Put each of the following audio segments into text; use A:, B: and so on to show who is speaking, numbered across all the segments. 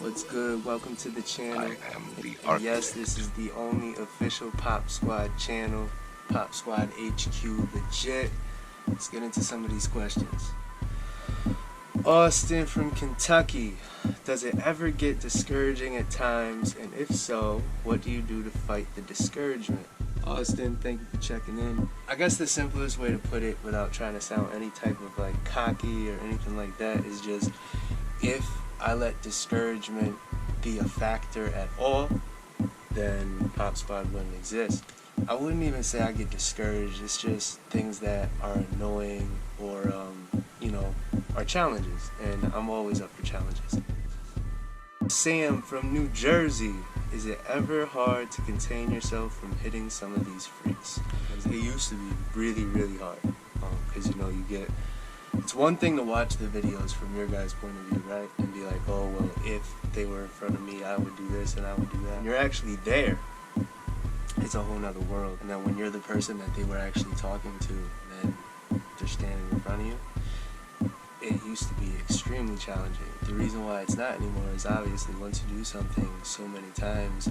A: What's good? Welcome to the channel.
B: I am the
A: And yes, this is the only official Pop Squad channel. Pop Squad HQ legit. Let's get into some of these questions. Austin from Kentucky. Does it ever get discouraging at times? And if so, what do you do to fight the discouragement? Austin, thank you for checking in. I guess the simplest way to put it without trying to sound any type of like cocky or anything like that is just if I let discouragement be a factor at all, then Pop Squad wouldn't exist. I wouldn't even say I get discouraged. It's just things that are annoying or, are challenges. And I'm always up for challenges. Sam from New Jersey. Is it ever hard to contain yourself from hitting some of these freaks? It used to be really, really hard. Because, you get... It's one thing to watch the videos from your guys' point of view, right? And be like, oh, well, if they were in front of me, I would do this and I would do that. When you're actually there, it's a whole nother world. And then when you're the person that they were actually talking to, and then they're standing in front of you, it used to be extremely challenging. The reason why it's not anymore is obviously once you do something so many times,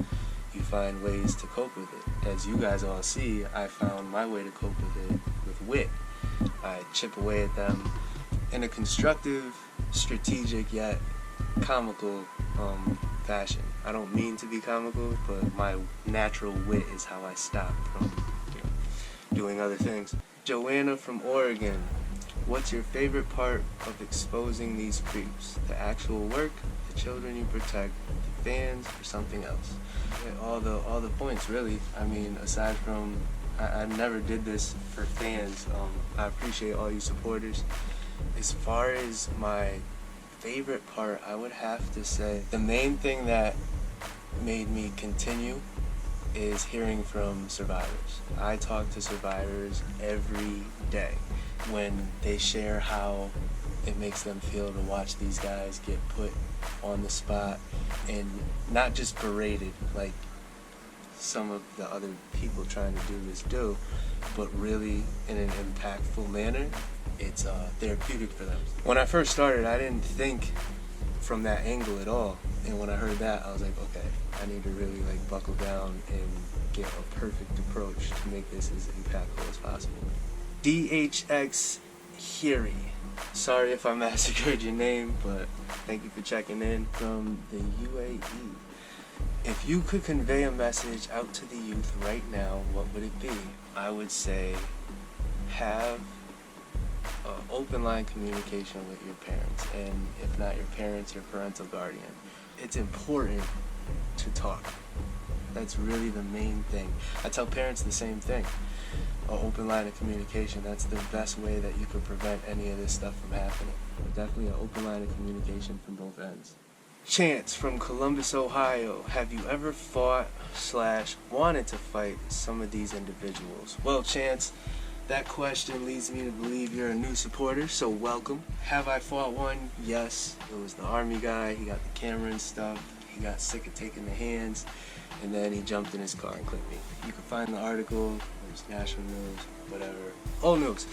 A: you find ways to cope with it. As you guys all see, I found my way to cope with it with wit. I chip away at them in a constructive, strategic, yet comical fashion. I don't mean to be comical, but my natural wit is how I stop from doing other things. Joanna from Oregon. What's your favorite part of exposing these creeps? The actual work, the children you protect, the fans, or something else? All the points, really. I mean, aside from I never did this for fans. I appreciate all you supporters. As far as my favorite part, I would have to say the main thing that made me continue is hearing from survivors. I talk to survivors every day when they share how it makes them feel to watch these guys get put on the spot and not just berated like some of the other people trying to do this do, but really in an impactful manner. It's therapeutic for them. When I first started, I didn't think from that angle at all, and when I heard that, I was like, okay, I need to really buckle down and get a perfect approach to make this as impactful as possible. DHX Hiri. Sorry if I massacred your name, but thank you for checking in from the UAE. If you could convey a message out to the youth right now, what would it be? I would say have open line communication with your parents, and if not your parents, your parental guardian. It's important to talk. That's really the main thing. I tell parents the same thing. An open line of communication, that's the best way that you could prevent any of this stuff from happening. But definitely an open line of communication from both ends. Chance from Columbus, Ohio. Have you ever fought/wanted to fight some of these individuals? Well, Chance, that question leads me to believe you're a new supporter, so welcome. Have I fought one? Yes. It was the army guy. He got the camera and stuff. He got sick of taking the hands, and then he jumped in his car and clipped me. You can find the article. There's National News, whatever. Oh, News.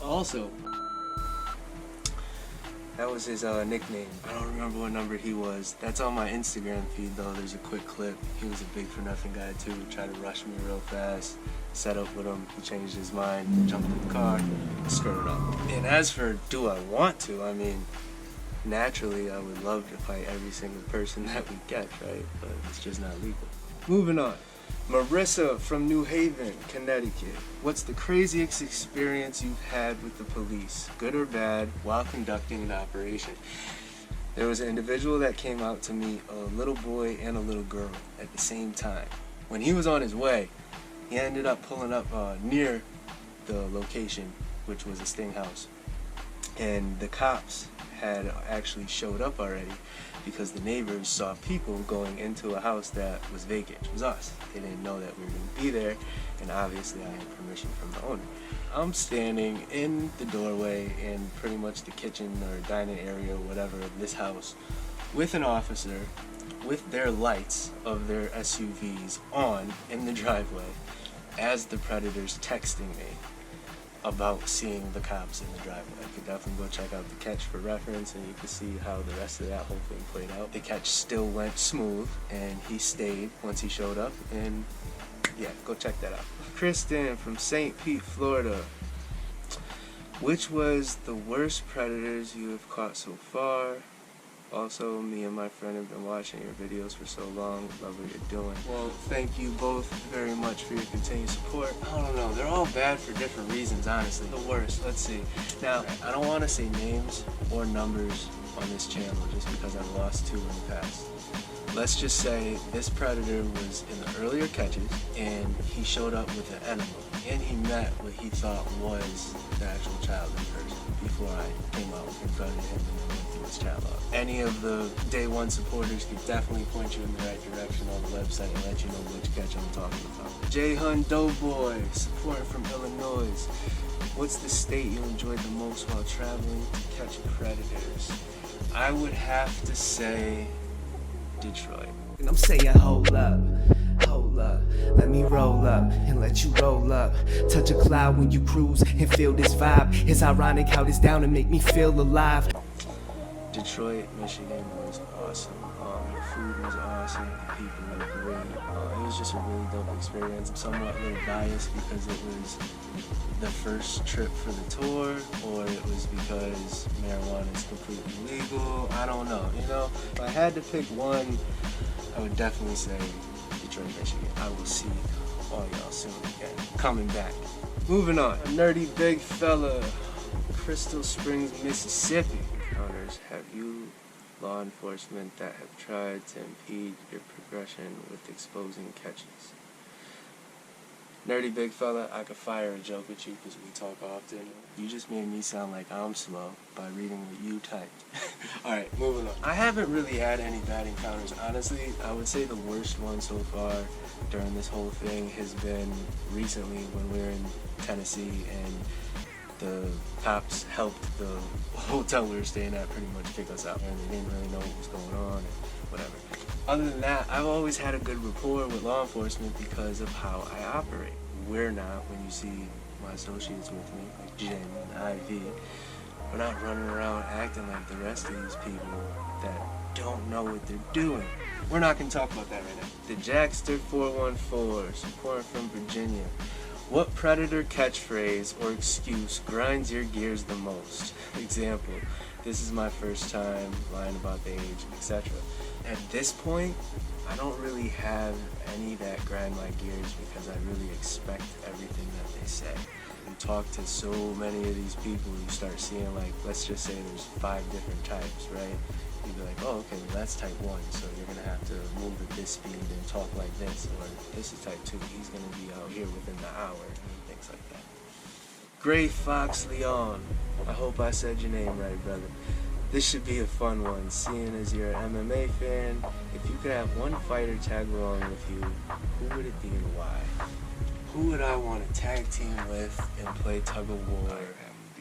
A: Also, that was his nickname. I don't remember what number he was. That's on my Instagram feed, though. There's a quick clip. He was a big for nothing guy, too. Tried to rush me real fast. Set up with him. He changed his mind. Jumped in the car. Skirted up. And as for do I want to, I mean, naturally, I would love to fight every single person that we catch, right? But it's just not legal. Moving on. Marissa from New Haven, Connecticut. What's the craziest experience you've had with the police, good or bad, while conducting an operation? There was an individual that came out to meet a little boy and a little girl at the same time. When he was on his way, he ended up pulling up near the location, which was a sting house. And the cops had actually showed up already because the neighbors saw people going into a house that was vacant. It was us. They didn't know that we were going to be there, and obviously I had permission from the owner. I'm standing in the doorway in pretty much the kitchen or dining area or whatever of this house with an officer with their lights of their SUVs on in the driveway as the predator's texting me. about seeing the cops in the driveway. You could definitely go check out the catch for reference, and you can see how the rest of that whole thing played out. The catch still went smooth, and he stayed once he showed up, and yeah, go check that out. Kristen from St. Pete, Florida. Which was the worst predators you have caught so far? Also, me and my friend have been watching your videos for so long. Love what you're doing. Well, thank you both very much for your continued support. I don't know, they're all bad for different reasons, honestly. The worst, let's see. Now, I don't want to say names or numbers on this channel just because I've lost 2 in the past. Let's just say this predator was in the earlier catches, and he showed up with an animal, and he met what he thought was the actual child in person before I came out in front of him and went through his child log. Any of the day 1 supporters could definitely point you in the right direction on the website and let you know which catch I'm talking about. J Hun Doughboy, support from Illinois. What's the state you enjoyed the most while traveling to catch predators? I would have to say Detroit.
B: And I'm saying hold up, let me roll up and let you roll up. Touch a cloud when you cruise and feel this vibe. It's ironic how this down and make me feel alive.
A: Detroit, Michigan was awesome. The food was awesome. The people were great. It was just a really dope experience. I'm somewhat a little biased because it was the first trip for the tour, or it was because marijuana is completely legal. I don't know, you know? If I had to pick one, I would definitely say Detroit, Michigan. I will see all y'all soon again. Coming back. Moving on. A nerdy big fella. Crystal Springs, Mississippi. Encounters have you law enforcement that have tried to impede your progression with exposing catches? Nerdy big fella, I could fire a joke at you because we talk often. You just made me sound like I'm slow by reading what you typed. Alright, moving on. I haven't really had any bad encounters. Honestly, I would say the worst one so far during this whole thing has been recently when we were in Tennessee and the cops helped the hotel we were staying at pretty much pick us up, and they didn't really know what was going on and whatever. Other than that, I've always had a good rapport with law enforcement because of how I operate. We're not, when you see my associates with me, like Jen and Ivy, we're not running around acting like the rest of these people that don't know what they're doing. We're not going to talk about that right now. The Jackster 414, support from Virginia. What predator catchphrase or excuse grinds your gears the most? Example, this is my first time lying about the age, etc. At this point, I don't really have any that grind my gears because I really expect everything that they say. You talk to so many of these people, you start seeing, like, let's just say there's 5 different types, right? You'd be like, oh, okay, well, that's type 1, so you're going to have to move at this speed and talk like this, or this is type 2, he's going to be out here within the hour, and things like that. Gray Fox Leon, I hope I said your name right, brother. This should be a fun one, seeing as you're an MMA fan. If you could have one fighter tag along with you, who would it be and why? Who would I want to tag team with and play tug of war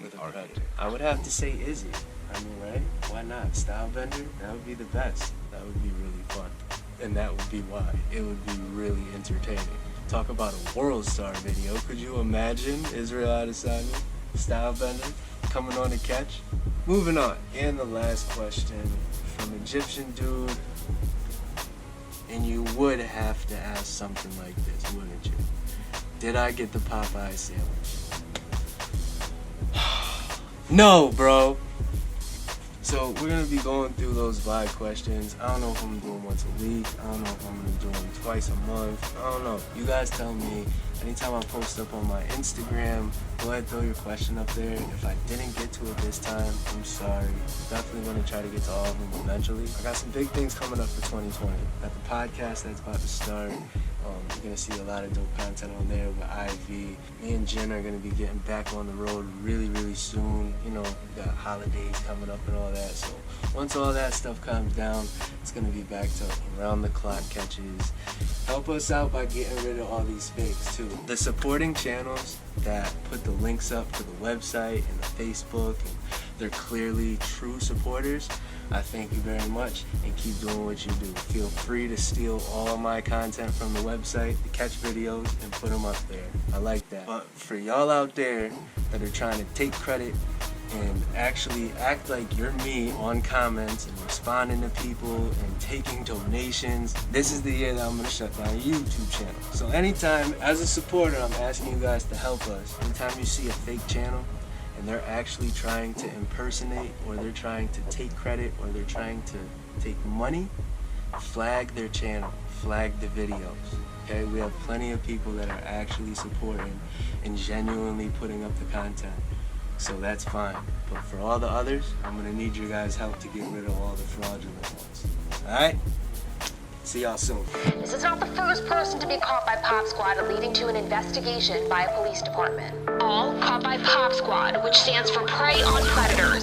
A: with a predator? I would have to say Izzy. I mean, right? Why not? Stylebender? That would be the best. That would be really fun. And that would be why. It would be really entertaining. Talk about a world star video. Could you imagine Israel Adesanya, Stylebender, coming on to catch? Moving on. And the last question from Egyptian Dude. And you would have to ask something like this, wouldn't you? Did I get the Popeyes sandwich? No, bro. So we're going to be going through those vibe questions. I don't know if I'm going to do them once a week. I don't know if I'm going to do them twice a month. I don't know. You guys tell me. Anytime I post up on my Instagram, go ahead, throw your question up there. If I didn't get to it this time, I'm sorry. Definitely going to try to get to all of them eventually. I got some big things coming up for 2020. Got the podcast that's about to start. You're going to see a lot of dope content on there with Ivy. Me and Jen are going to be getting back on the road really, really soon. You know, we got holidays coming up and all that. So once all that stuff calms down, it's going to be back to round-the-clock catches. Help us out by getting rid of all these fakes, too. The supporting channels that put the links up to the website and the Facebook, and they're clearly true supporters, I thank you very much, and keep doing what you do. Feel free to steal all of my content from the website, the catch videos, and put them up there. I like that. But for y'all out there that are trying to take credit and actually act like you're me on comments and responding to people and taking donations, this is the year that I'm going to shut down your YouTube channel. So anytime, as a supporter, I'm asking you guys to help us. Anytime you see a fake channel and they're actually trying to impersonate, or they're trying to take credit, or they're trying to take money, flag their channel, flag the videos. Okay, we have plenty of people that are actually supporting and genuinely putting up the content. So that's fine. But for all the others, I'm gonna need your guys' help to get rid of all the fraudulent ones. Alright? See y'all soon.
C: This is not the first person to be caught by POPsquad, leading to an investigation by a police department. All caught by POPsquad, which stands for Prey on Predators.